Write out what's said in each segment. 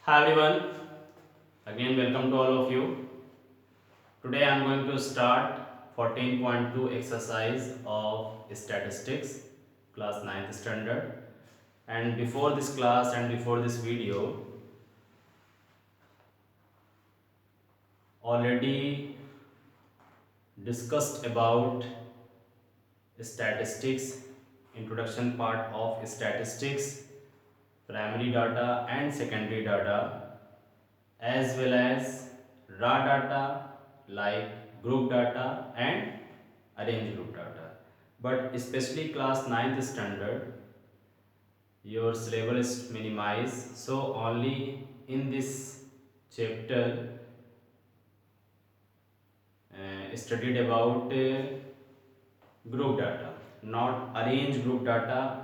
Hi everyone, again welcome to all of you. Today I am going to start 14.2 exercise of statistics, class ninth standard. And before this class and before this video, already discussed about statistics, introduction part of statistics, primary data and secondary data, as well as raw data like group data and arranged group data. But especially class ninth standard, your syllabus is minimized, so only in this chapter studied about group data, not arranged group data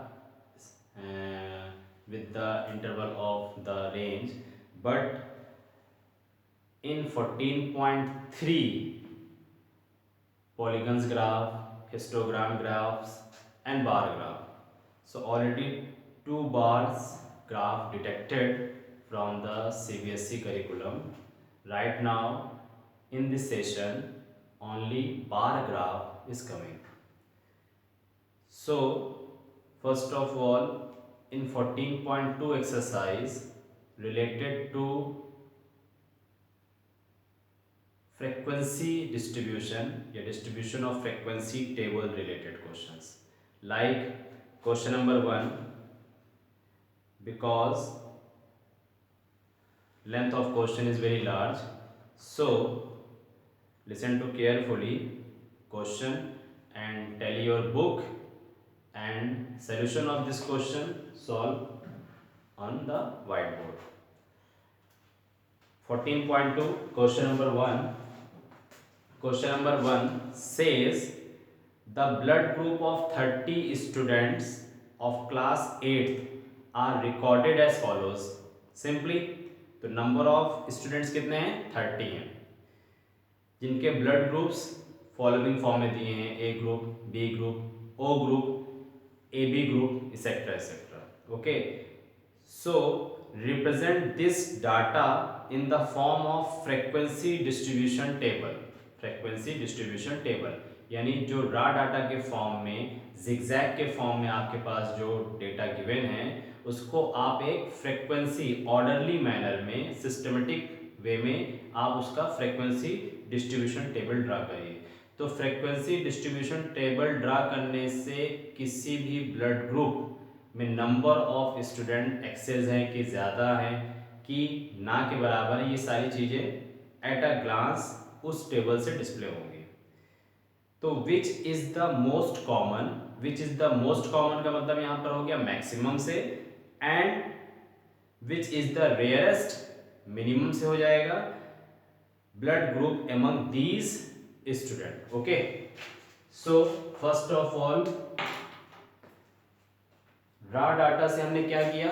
with the interval of the range, but in 14.3 polygons graph, histogram graphs and bar graph. So already two bars graph detected from the CBSE curriculum. Right now in this session only bar graph is coming. So first of all, in 14.2 exercise related to frequency distribution या distribution of frequency table related questions, like question number 1, because length of question is very large, so listen to carefully question and tell your book and solution of this question solve on the whiteboard. 14.2 question number 1. Question number 1 says the blood group of 30 students of class 8th are recorded as follows. Simply, तो number of students कितने हैं? 30 हैं, जिनके blood groups following form में दिए हैं: A group, B group, O group, A B group, etcetera etcetera. Okay, so represent this data in the form of frequency distribution table. Frequency distribution table यानी जो raw data के form में, zigzag के form में आपके पास जो data given है उसको आप एक फ्रीक्वेंसी ऑर्डरली मैनर में, सिस्टमेटिक वे में आप उसका फ्रीक्वेंसी डिस्ट्रीब्यूशन टेबल ड्रा करिए. तो फ्रीक्वेंसी डिस्ट्रीब्यूशन टेबल ड्रा करने से किसी भी ब्लड ग्रुप में नंबर ऑफ स्टूडेंट एक्सेस हैं कि ज़्यादा हैं कि ना के बराबर है, ये सारी चीज़ें एट अ ग्लांस उस टेबल से डिस्प्ले होंगी. तो which is the most common, which is the most common का मतलब यहाँ पर हो गया मैक्सिमम से, and which is the rarest minimum से हो जाएगा, blood group among these student. Okay, so first of all raw data से हमने क्या किया?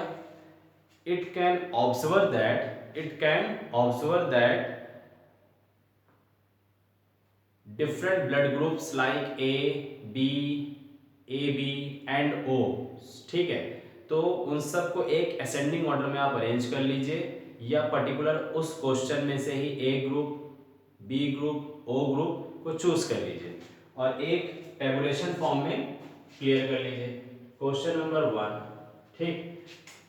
It can observe that different blood groups like A, B, AB and O. ठीक है, तो उन सबको एक असेंडिंग ऑर्डर में आप अरेंज कर लीजिए, या पर्टिकुलर उस क्वेश्चन में से ही A group, B group, O group को चूज कर लीजिए और एक टेबुलेशन फॉर्म में क्लियर कर लीजिए. Question number 1. ठीक,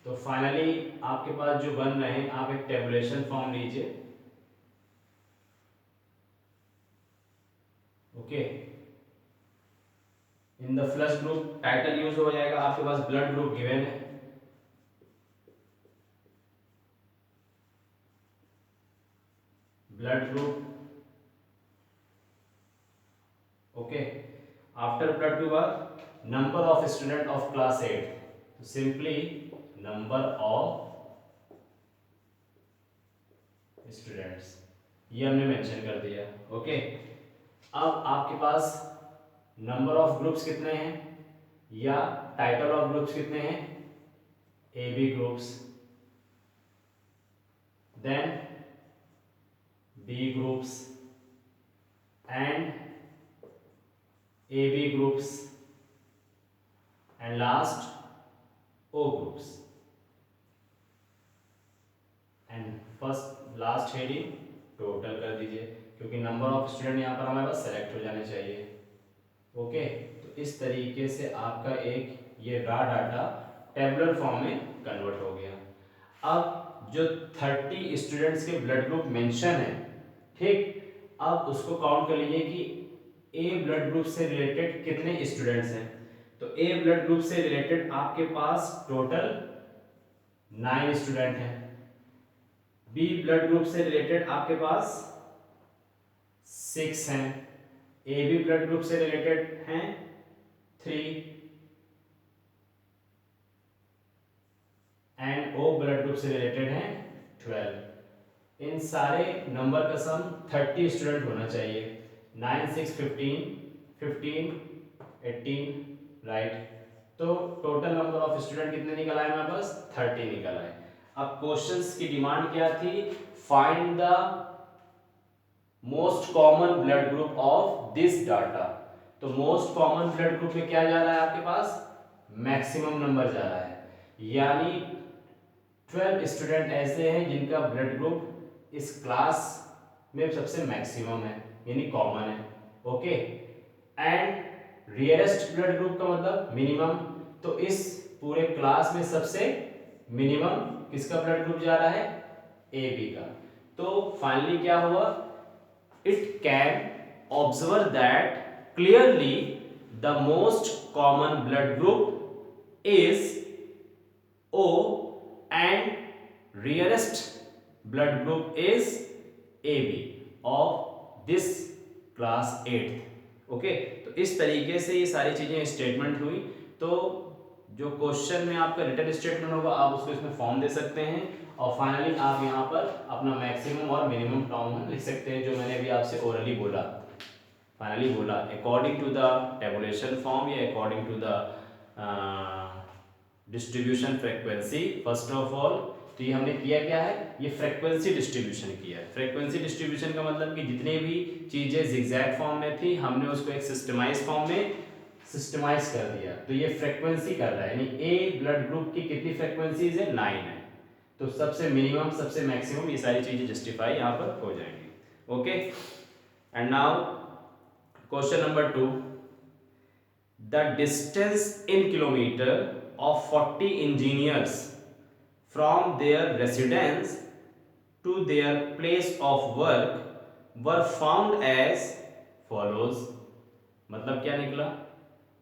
तो फाइनली आपके पास जो बन रहे हैं, आप एक टेबुलेशन फॉर्म लीजिए. Okay, in the flush group title use हो जाएगा, आपके पास ब्लड ग्रुप गिवन है. Blood group. Okay, after blood group बाद number of student of class 8, तो सिंपली नंबर ऑफ स्टूडेंट्स ये हमने मेंशन कर दिया. ओके, अब आपके पास नंबर ऑफ ग्रुप्स कितने हैं या टाइटल ऑफ ग्रुप्स कितने हैं? A B groups, then B groups and AB groups, and last O groups. And first last heading total कर दीजिए, क्योंकि नंबर ऑफ स्टूडेंट यहाँ पर हमारे पास सेलेक्ट हो जाने चाहिए। ओके, तो इस तरीके से आपका एक ये रॉ डाटा टेबुलर फॉर्म में कन्वर्ट हो गया। अब जो 30 स्टूडेंट्स के ब्लड ग्रुप मेंशन है, ठीक, अब उसको काउंट कर लीजिए कि ए ब्लड ग्रुप से रिलेटेड कितने स्टूडेंट्स हैं। तो ए ब्लड ग्रुप से रिलेटेड आपके पास टोटल 9 स्टूडेंट हैं। बी ब्लड ग्रुप से रिलेटेड आपके पास 6 हैं। ए बी ब्लड ग्रुप से रिलेटेड हैं 3 एंड ओ ब्लड ग्रुप से रिलेटेड हैं 12। इन सारे नंबर का सम 30 स्टूडेंट होना चाहिए। 9 6 15 15 18, राइट। तो टोटल नंबर ऑफ स्टूडेंट कितने निकल आए हमारे पास? 30 निकल आए। अब क्वेश्चंस की डिमांड क्या थी? Find the most common blood group of this data. तो मोस्ट कॉमन ब्लड ग्रुप में क्या जा रहा है आपके पास? मैक्सिमम नंबर जा रहा है, यानी 12 स्टूडेंट ऐसे हैं जिनका ब्लड ग्रुप इस क्लास में सबसे मैक्सिमम है, यानी कॉमन है। Okay, and rarest blood group का मतलब मिनिमम। तो इस पूरे क्लास में सबसे मिनिमम किसका ब्लड ग्रुप जा रहा है? ए बी का। तो फाइनली क्या हुआ? It can observe that clearly the most common blood group is O and rarest blood group is AB of this class 8th। Okay, तो इस तरीके से ये सारी चीजें स्टेटमेंट हुई। तो जो क्वेश्चन में आपका रिटन स्टेटमेंट होगा आप उसको इसमें फॉर्म दे सकते हैं, और फाइनली आप यहाँ पर अपना मैक्सिमम और मिनिमम टर्म लिख सकते हैं, जो मैंने अभी आपसे ओरली बोला, फाइनली बोला, according to the tabulation form या according to the distribution frequency. First of all तो ये हमने किया क्या है? ये फ्रीक्वेंसी डिस्ट्रीब्यूशन किया है। फ्रीक्वेंसी डिस्ट्रीब्यूशन का मतलब कि जितनी भी चीजें जिगजैग फॉर्म में थी हमने उसको एक सिस्टमाइज फॉर्म में सिस्टमाइज कर दिया। तो ये फ्रीक्वेंसी कर रहा है, यानी ए ब्लड ग्रुप की कितनी फ्रीक्वेंसीज है? 9 है। तो सबसे मिनिमम सबसे मैक्सिमम ये सारी चीजें जस्टिफाई यहाँ पर हो जाएंगी। Okay, and now question number 2, the distance in kilometer of 40 engineers from their residence to their place of work were found as follows। मतलब क्या निकला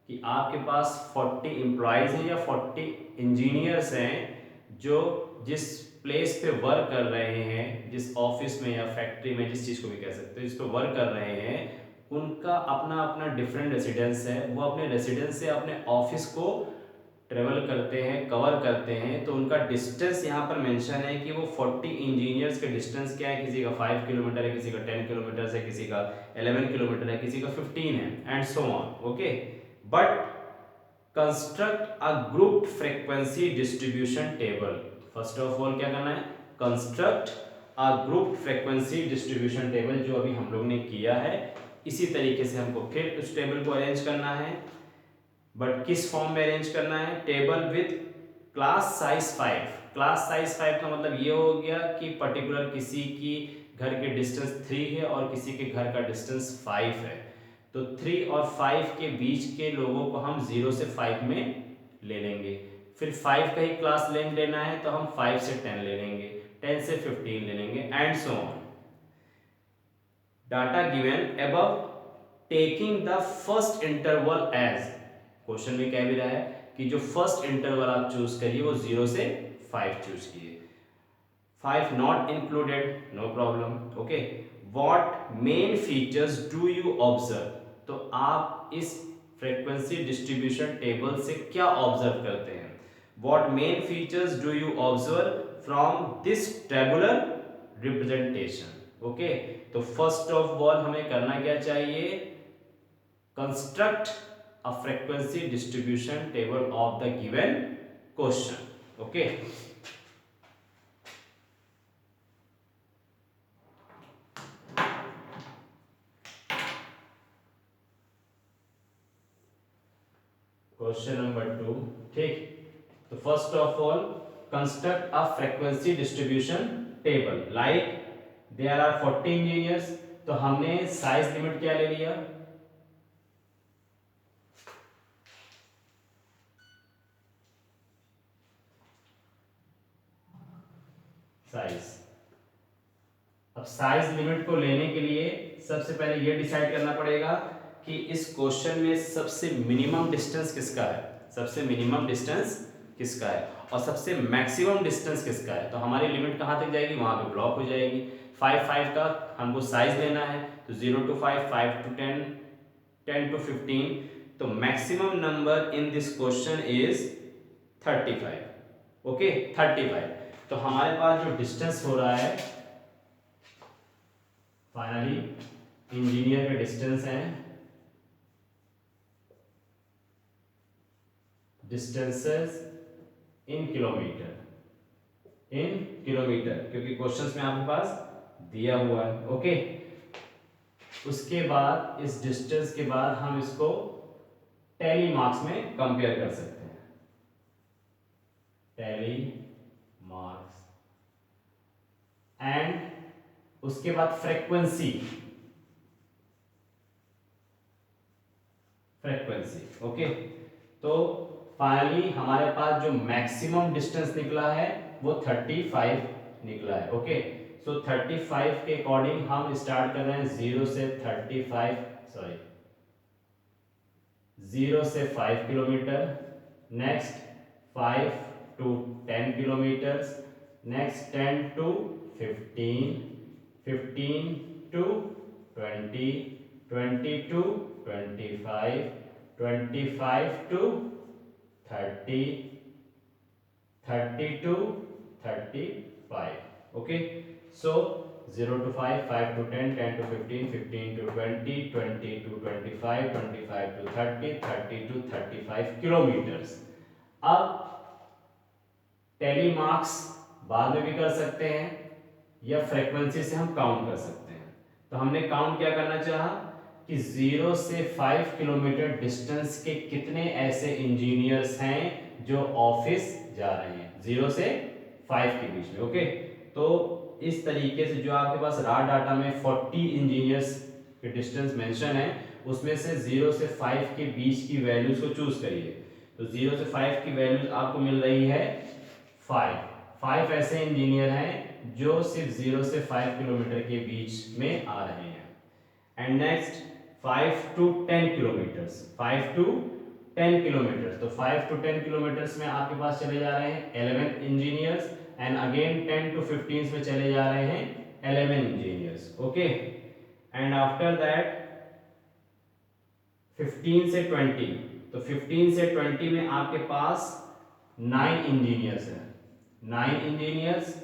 कि आपके पास 40 एम्प्लॉयज हैं या 40 इंजीनियर्स हैं जो जिस प्लेस पे वर्क कर रहे हैं, जिस ऑफिस में या फैक्ट्री में, जिस चीज़ को भी कह सकते हैं, जिस पे वर्क कर रहे हैं, उनका अपना अपना डिफरेंट रेसिडेंस है। वो अपने रेसिडेंस से अपने ऑफिस को ट्रेवल करते हैं, कवर करते हैं। तो उनका डिस्टेंस यहाँ पर मेंशन है कि वो 40 इंजीनियर्स के डिस्टेंस क्या है? किसी का 5 किलोमीटर है, किसी का 10 किलोमीटर है, किसी का 11 किलोमीटर है, किसी का 15 है, and so on. Okay, but construct a group frequency distribution table. First of all क्या करना है? Construct a group frequency distribution table, जो अभी हम लोग ने किया है। इसी तरीके से हमको फिर उस टेबल को अरेंज करना है, बट किस फॉर्म में अरेंज करना है? Table with class size 5। Class size 5 का मतलब ये हो गया कि पर्टिकुलर किसी की घर के डिस्टेंस 3 है और किसी के घर का डिस्टेंस 5 है। तो 3 और 5 के बीच के लोगों को हम 0 से 5 में ले लेंगे। फिर 5 का ही क्लास लेंथ लेना है तो हम 5 से 10 ले लेंगे, 10 से 15 ले लेंगे, and so on. Data given above taking the first interval as. Question में कह भी रहा है कि जो फर्स्ट इंटरवल आप चूज करिए वो 0 से 5 चूज कीजिए। 5 not included, no problem. Okay, what main features do you observe. तो आप इस फ्रीक्वेंसी डिस्ट्रीब्यूशन टेबल से क्या ऑब्जर्व करते हैं? What main features do you observe from this tabular representation. Okay, तो फर्स्ट ऑफ ऑल हमें करना क्या चाहिए? Construct a frequency distribution table of the given question। okay, question number 2, ठीक। तो first of all construct a frequency distribution table like there are 40 engineers, तो हमने size limit क्या ले लिया, साइज। अब साइज लिमिट को लेने के लिए सबसे पहले ये डिसाइड करना पड़ेगा कि इस क्वेश्चन में सबसे मिनिमम डिस्टेंस किसका है, सबसे मिनिमम डिस्टेंस किसका है और सबसे मैक्सिमम डिस्टेंस किसका है। तो हमारी लिमिट कहाँ तक जाएगी, वहां पे ब्लॉक हो जाएगी। 5 का हमको साइज लेना है, तो 0 to 5, 5 to 10, 10 to 15। तो maximum number in this question is 35। Okay 35। तो हमारे पास जो डिस्टेंस हो रहा है फाइनली इंजीनियर के डिस्टेंस है, डिस्टेंसेस इन किलोमीटर, इन किलोमीटर, क्योंकि क्वेश्चंस में आपके पास दिया हुआ है। ओके उसके बाद इस डिस्टेंस के बाद हम इसको टैली मार्क्स में कंपेयर कर सकते हैं, टैली मार्क्स। एंड उसके बाद फ्रीक्वेंसी, फ्रीक्वेंसी। ओके तो फाइनली हमारे पास जो मैक्सिमम डिस्टेंस निकला है वो 35 निकला है। ओके सो 35 के अकॉर्डिंग हम स्टार्ट कर रहे हैं 0 से 35, सॉरी 0 से 5 kilometre, next 5 to 10 kilometres, next 10 to 15, 15 to 20, 20 to 25, 25 to 30, 30 to 35। Okay so 0 to 5, 5 to 10, 10 to 15, 15 to 20, 20 to 25, 25 to 30, 30 to 35 kilometres. अब टैली मार्क्स बाद में भी कर सकते हैं या फ्रीक्वेंसी से हम काउंट कर सकते हैं। तो हमने काउंट क्या करना चाहा कि 0 से 5 किलोमीटर डिस्टेंस के कितने ऐसे इंजीनियर्स हैं जो ऑफिस जा रहे हैं 0 से 5 के बीच में। ओके तो इस तरीके से जो आपके पास रॉ डाटा में 40 इंजीनियर्स के डिस्टेंस मेंशन है उसमें से 0 से 5 के बीच की वैल्यूज को चूज करिए। तो 0 से 5 की वैल्यूज आपको मिल रही है 5 ऐसे इंजीनियर हैं जो सिर्फ 0 से 5 किलोमीटर के बीच में आ रहे हैं। And next 5 to 10 kilometres, 5 to 10 kilometres, तो 5 to 10 किलोमीटर्स में आपके पास चले जा रहे हैं 11 इंजीनियर्स एंड अगेन 10 to 15 में चले जा रहे हैं 11 engineers. Okay and after that 15 से 20, तो 15 से 20 में आपके पास 9 इंजीनियर्स हैं, 9 इंजीनियर्स।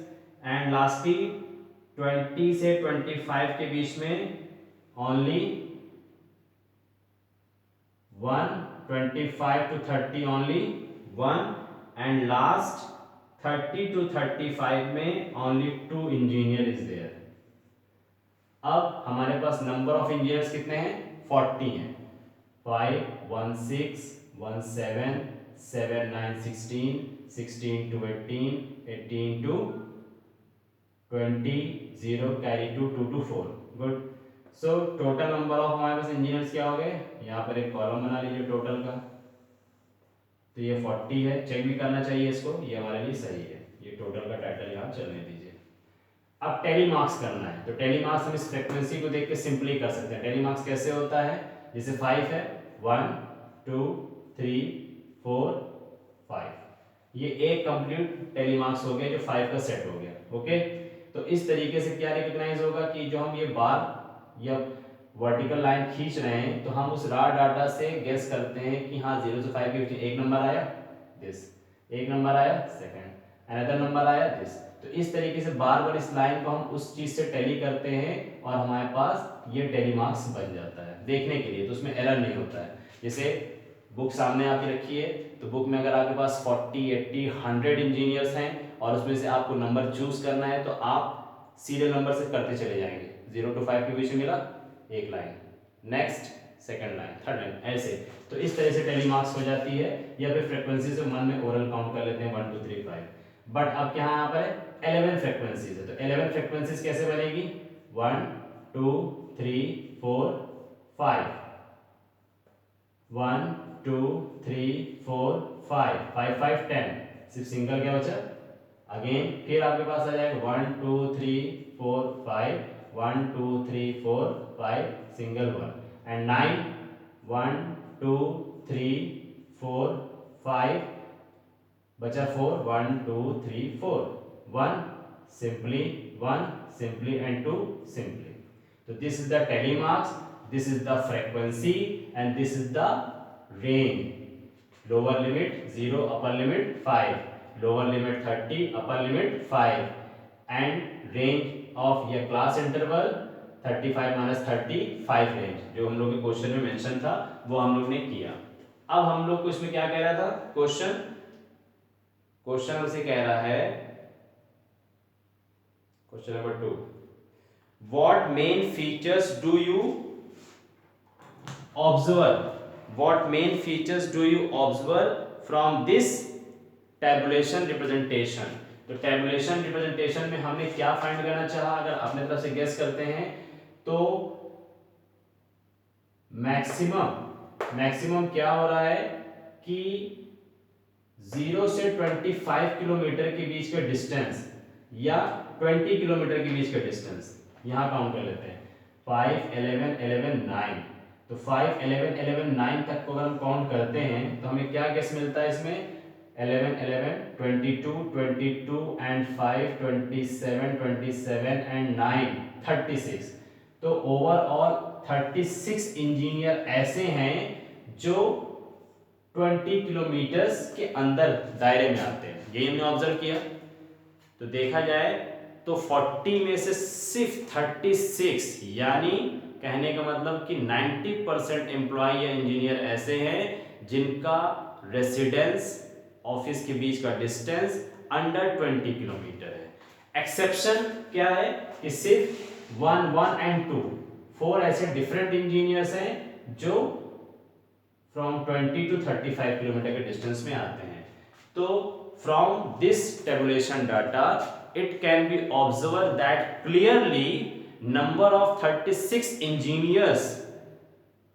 एंड लास्टली 20 से 25 के बीच में only 1, 25 to 30 only 1 and last 30 to 35 में ओनली 2 इंजीनियर इज देयर। अब हमारे पास नंबर ऑफ इंजीनियर्स कितने हैं 40 हैं, 5, 1, 6, 1, 7, 7, 9, 16, 16 to 18, 18 to 20, 0 carry to 2 to 4। Good so total number of हमारे पास इंजीनियर्स क्या हो गए, यहाँ पर एक कॉलम बना लीजिए टोटल का, तो ये 40 है, चेक भी करना चाहिए इसको, ये हमारे लिए सही है, ये टोटल का टाइटल यहाँ चलने दीजिए। अब टैली मार्क्स करना है, तो टैली मार्क्स हम इस फ्रीक्वेंसी को देख के सिंपली कर सकते हैं। टैली मार्क्स कैसे होता है, जैसे 5 है 1, 2, 3, 4, 5, ये एक कंप्लीट टैली मार्क्स हो गया जो 5 का सेट हो गया। ओके तो इस तरीके से क्या रिकॉग्नाइज होगा कि जो हम ये बार या वर्टिकल लाइन खींच रहे हैं तो हम उस रॉ डाटा से गेस करते हैं कि हाँ 0 से 5 के बीच एक नंबर आया दिस, एक नंबर आया सेकंड, अनदर नंबर आया दिस। तो इस तरीके से बार बार इस लाइन को हम उस चीज से टैली करते हैं और हमारे पास ये टैली मार्क्स बन जाता है देखने के लिए, तो उसमें एरर नहीं होता है। जैसे बुक सामने आपकी रखी है, तो बुक में अगर आपके पास 40, 80, 100 इंजीनियर्स हैं और उसमें से आपको नंबर चूज करना है तो आप सीरियल नंबर से करते चले जाएंगे। 0 to 5 के बीच में मिला एक line, next second line, third line, ऐसे। तो इस तरह से टैली मार्क्स हो जाती है। या फिर फ्रीक्वेंसी से मन में ओरल काउंट कर लेते हैं 1, 2, 3, 5। बट अब क्या यहाँ पर 11 फ्रिक्वेंसीज है, तो 11 फ्रिक्वेंसीज कैसे बनेगी? 1 2 3 4 5, 1 2 3 4 5, 5 5 10, सिर्फ सिंगल क्या बचा? अगेन फिर आपके पास आ जाएगा 1 2 3 4 5, 1 2 3 4 5, सिंगल 1, एंड 9 1 2 3 4 5, बचा 4, 1 2 3 4, 1 simply, 1 simply and 2 simply. So this is the tally marks, this is the frequency and this is the range. Lower limit 0, upper limit 5, lower limit 30, upper limit 5, and range of your class interval 35 minus 35 range, जो हम लोग के question में mention था वो हम लोग ने किया। अब हम लोग को इसमें क्या कह रहा था? क्वेश्चन हमसे कह रहा है, question number 2, what main features do you observe, what main features do you observe from this tabulation representation. तो टैबुलेशन रिप्रेजेंटेशन में हमने क्या फाइंड करना चाहा? अगर अपने तरफ से गेस करते हैं तो मैक्सिमम क्या हो रहा है कि 0 से 25 किलोमीटर के बीच का डिस्टेंस या 20 किलोमीटर के बीच का डिस्टेंस यहां काउंट कर लेते हैं। 5 11 11 9, तो 5 11 11 9 तक को अगर हम काउंट करते हैं तो हमें क्या गेस मिलता है इसमें? 11 11 22 22 एंड 5 27 27 एंड 9 36। तो ओवरऑल 36 इंजीनियर ऐसे हैं जो 20 किलोमीटर्स के अंदर दायरे में आते हैं, यही हमने ऑब्जर्व किया। तो देखा जाए तो 40 में से सिर्फ 36, यानी कहने का मतलब कि 90% एम्प्लॉय या इंजीनियर ऐसे हैं जिनका रेसिडेंस ऑफिस के बीच का डिस्टेंस अंडर 20 किलोमीटर है। एक्सेप्शन क्या है कि सिर्फ 1 1 एंड 2 4 ऐसे डिफरेंट इंजीनियर्स हैं जो फ्रॉम 20 to 35 किलोमीटर के डिस्टेंस में आते हैं। तो from this tabulation data it can be observed that clearly number of 36 engineers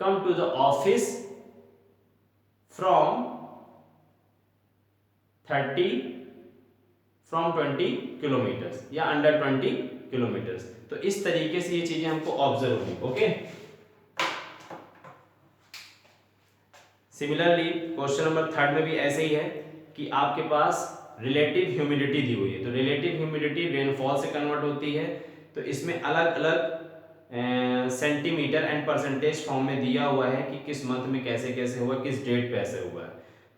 come to the office from 20 kilometres या अंडर 20 किलोमीटर्स। तो इस तरीके से ये चीजें हमको ऑब्जर्व हुई। ओके, सिमिलरली क्वेश्चन नंबर 3 में भी ऐसे ही है कि आपके पास रिलेटिव ह्यूमिडिटी दी हुई है। तो रिलेटिव ह्यूमिडिटी रेनफॉल से कन्वर्ट होती है, तो इसमें अलग अलग सेंटीमीटर एंड परसेंटेज फॉर्म में दिया हुआ है कि किस मंथ में कैसे कैसे हुआ, किस डेट पे ऐसे हुआ है।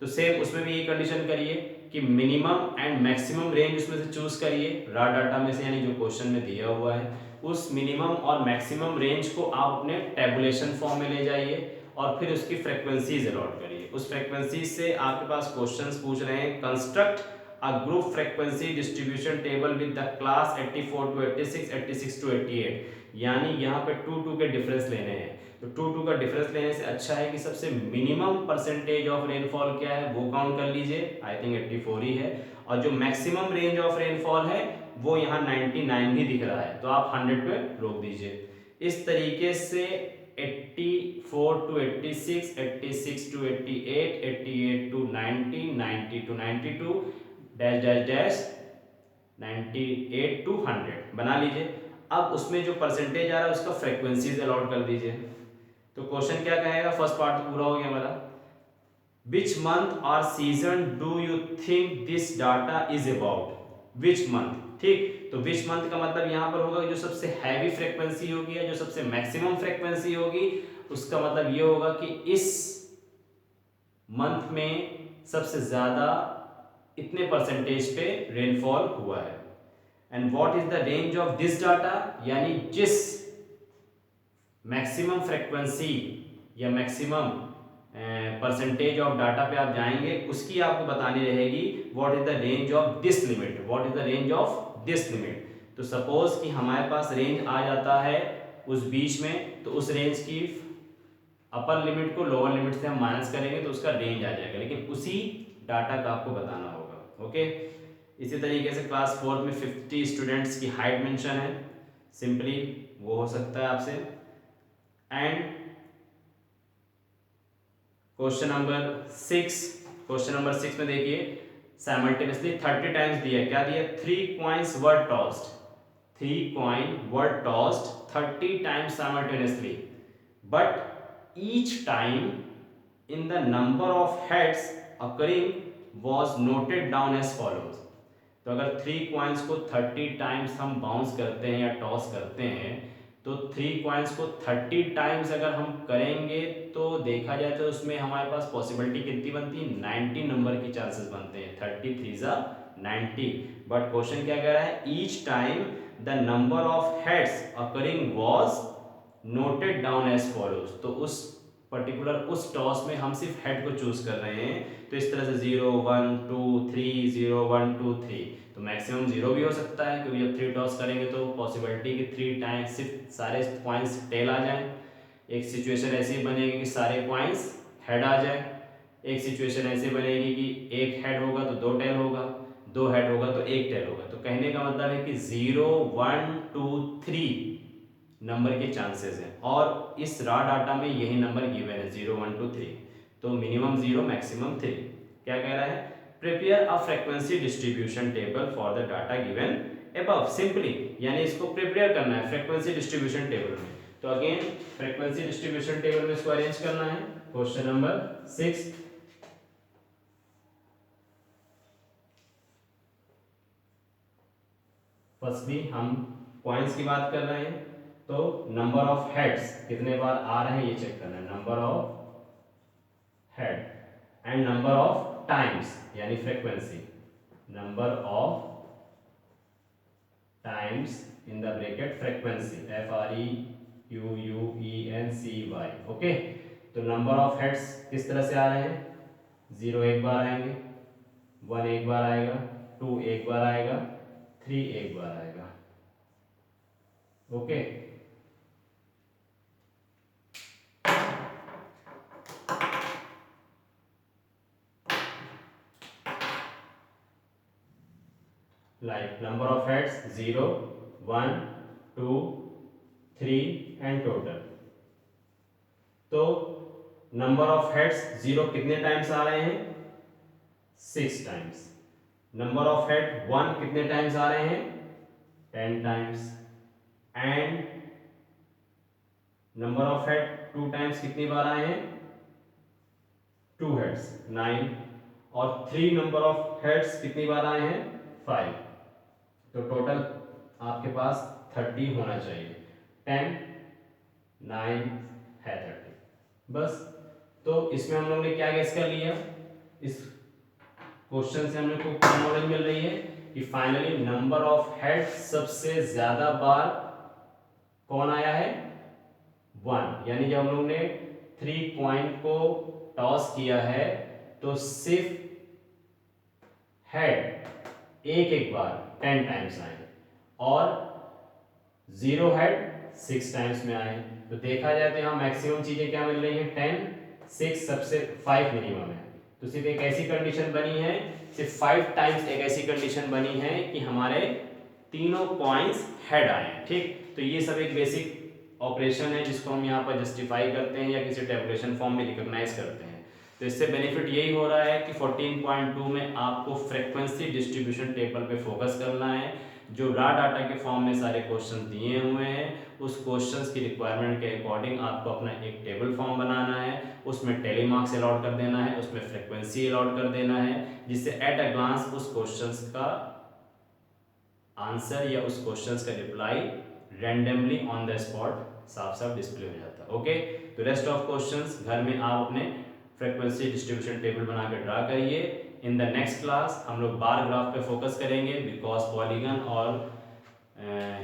तो सेम उसमें भी ये कंडीशन करिए कि मिनिमम एंड मैक्सिमम रेंज उसमें से चूज करिए रॉ डाटा में से, यानी जो क्वेश्चन में दिया हुआ है उस मिनिमम और मैक्सिमम रेंज को आप अपने टेबुलेशन फॉर्म में ले जाइए और फिर उसकी फ्रीक्वेंसीज अलॉट करिए। उस फ्रीक्वेंसी से आपके पास क्वेश्चंस पूछ रहे हैं, construct a group frequency distribution table with the class 84 to 86 86 to 88, यानी यहाँ पे 2 2 के डिफरेंस लेने हैं। तो 2 2 का डिफरेंस लेने से अच्छा है कि सबसे मिनिमम परसेंटेज ऑफ रेनफॉल क्या है वो काउंट कर लीजिए, आई थिंक 84 ही है, और जो मैक्सिमम रेंज ऑफ रेनफॉल है वो यहाँ 99 भी दिख रहा है, तो आप 100 पे रोक दीजिए। इस तरीके से 84 to 86 86 to 88 88 to 90 90 to 92 dash dash dash 98 to 100 बना लीजिए। अब उसमें जो परसेंटेज आ रहा है उसका फ्रीक्वेंसीज अलॉट कर दीजिए। तो क्वेश्चन क्या कहेगा, फर्स्ट पार्ट तो पूरा हो गया हमारा। विच मंथ और season do you think this data is about? Which month, ठीक, तो विच मंथ का मतलब यहाँ पर होगा जो सबसे हैवी फ्रीक्वेंसी होगी या जो सबसे मैक्सिमम फ्रीक्वेंसी होगी, उसका मतलब ये होगा कि इस मंथ में सबसे ज्यादा इतने परसेंटेज पे रेनफॉल हुआ है। And what is the range of this data, यानी जिस मैक्सिमम फ्रीक्वेंसी या मैक्सिमम परसेंटेज ऑफ डाटा पे आप जाएंगे उसकी आपको बतानी रहेगी what is the range of this limit, what is the range of this limit. तो सपोज कि हमारे पास रेंज आ जाता है उस बीच में, तो उस रेंज की अपर लिमिट को लोअर लिमिट से हम माइनस करेंगे तो उसका रेंज आ जाएगा, लेकिन उसी डाटा का आपको बताना होगा। ओके, इसी तरीके से क्लास 4 में 50 स्टूडेंट्स की हाइट मेंशन है, सिंपली वो हो सकता है आपसे। एंड क्वेश्चन नंबर 6 में देखिए साइमल्टेनियसली 30 टाइम्स दिया, क्या दिया, 3 coins were tossed, 3 coin were tossed 30 times simultaneously, but each time in the number of heads occurring was noted down as follows. तो अगर 3 कॉइन्स को 30 टाइम्स हम बाउंस करते हैं या टॉस करते हैं, तो 3 कॉइन्स को 30 टाइम्स अगर हम करेंगे तो देखा जाए तो उसमें हमारे पास पॉसिबिलिटी कितनी बनती है, 90 नंबर की चांसेस बनते हैं, 30 3 जा 90। बट क्वेश्चन क्या कह रहा है, each time the number of heads occurring was noted down as follows. तो उस पर्टिकुलर उस टॉस में हम सिर्फ हेड को चूज कर रहे हैं, तो इस तरह से 0 1 2 3 0 1 2 3, तो मैक्सिमम 0 भी हो सकता है क्योंकि जब 3 टॉस करेंगे तो पॉसिबिलिटी कि 3 टाइम्स सिर्फ सारे पॉइंट्स टेल आ जाएं। एक सिचुएशन ऐसी बनेगी कि सारे पॉइंट्स हेड आ जाए, एक सिचुएशन ऐसी बनेगी कि एक हेड होगा तो 2 टेल होगा, 2 हेड होगा तो 1 टेल होगा। तो कहने का मतलब है कि 0 1 2 3 नंबर के चांसेस हैं, और इस रॉ डाटा में यही नंबर गिवन है 0 1 2 3, तो मिनिमम 0 मैक्सिमम 3। क्या कह रहा है, prepare a frequency distribution table for the data given above, simply यानी इसको प्रिपेयर करना है फ्रीक्वेंसी डिस्ट्रीब्यूशन टेबल में। तो अगेन फ्रीक्वेंसी डिस्ट्रीब्यूशन टेबल में इसको अरेंज करना है। क्वेश्चन नंबर 6, फर्स्टली हम पॉइंट्स की बात कर रहे हैं, तो नंबर ऑफ हेड्स कितने बार आ रहे हैं ये चेक करना है, number of head, and number of times यानी frequency, number of times in the bracket frequency FREQUENCY। Okay, तो नंबर ऑफ हेड्स किस तरह से आ रहे हैं, 0 एक बार आएंगे, 1 एक बार आएगा, 2 एक बार आएगा, 3 एक बार आएगा। Okay, like number of heads 0 1 2 3 and total। तो नंबर ऑफ हेड्स 0 कितने टाइम्स आ रहे हैं, 6 टाइम्स। नंबर ऑफ हेड 1 कितने टाइम्स आ रहे हैं, 10 times. And number of head 2 times कितनी बार आए हैं, 2 हेड्स 9। और 3 नंबर ऑफ हेड्स कितनी बार आए हैं, 5। तो टोटल आपके पास 30 होना चाहिए, 10 9 है 30 बस। तो इसमें हम लोगों ने क्या गेस कर लिया, इस क्वेश्चन से हम लोग को क्या नॉलेज मिल रही है कि फाइनली नंबर ऑफ हेड सबसे ज्यादा बार कौन आया है, 1। यानी जब हम लोग ने 3 कॉइन को टॉस किया है तो सिर्फ हेड एक बार 10 टाइम्स आए, और 0 हेड 6 टाइम्स में आए। तो देखा जाए तो यहाँ मैक्सिमम चीजें क्या मिल रही है, 10 6 सबसे 5 मिनिमम है। तो सिर्फ एक ऐसी कंडीशन बनी है, सिर्फ 5 टाइम्स एक ऐसी कंडीशन बनी है कि हमारे तीनों पॉइंट्स हेड आए हैं। ठीक, तो ये सब एक बेसिक ऑपरेशन है जिसको हम यहाँ पर जस्टिफाई करते हैं या किसी टेबुलेशन फॉर्म में रिकॉग्नाइज करते हैं। तो इससे बेनिफिट यही हो रहा है कि 14.2 में आपको फ्रीक्वेंसी डिस्ट्रीब्यूशन टेबल पे फोकस करना है। जो रॉ डाटा के फॉर्म में सारे क्वेश्चन दिए हुए हैं, उस क्वेश्चंस की रिक्वायरमेंट के अकॉर्डिंग आपको अपना एक टेबल फॉर्म बनाना है, उसमें टेली मार्क्स अलॉट कर देना है, उसमें फ्रीक्वेंसी अलॉट कर देना है, जिससे एट अ ग्लांस उस क्वेश्चंस का आंसर या उस क्वेश्चंस का reply randomly on the spot साफ साफ डिस्प्ले हो जाता है। ओके, तो रेस्ट ऑफ क्वेश्चंस घर में आप अपने फ्रीक्वेंसी डिस्ट्रीब्यूशन टेबल बना के ड्रा करिए। इन द नेक्स्ट क्लास हम लोग बार ग्राफ पे फोकस करेंगे, बिकॉज पॉलीगन और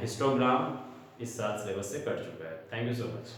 हिस्टोग्राम इस साल सिलेबस से कट चुका है। Thank you so much.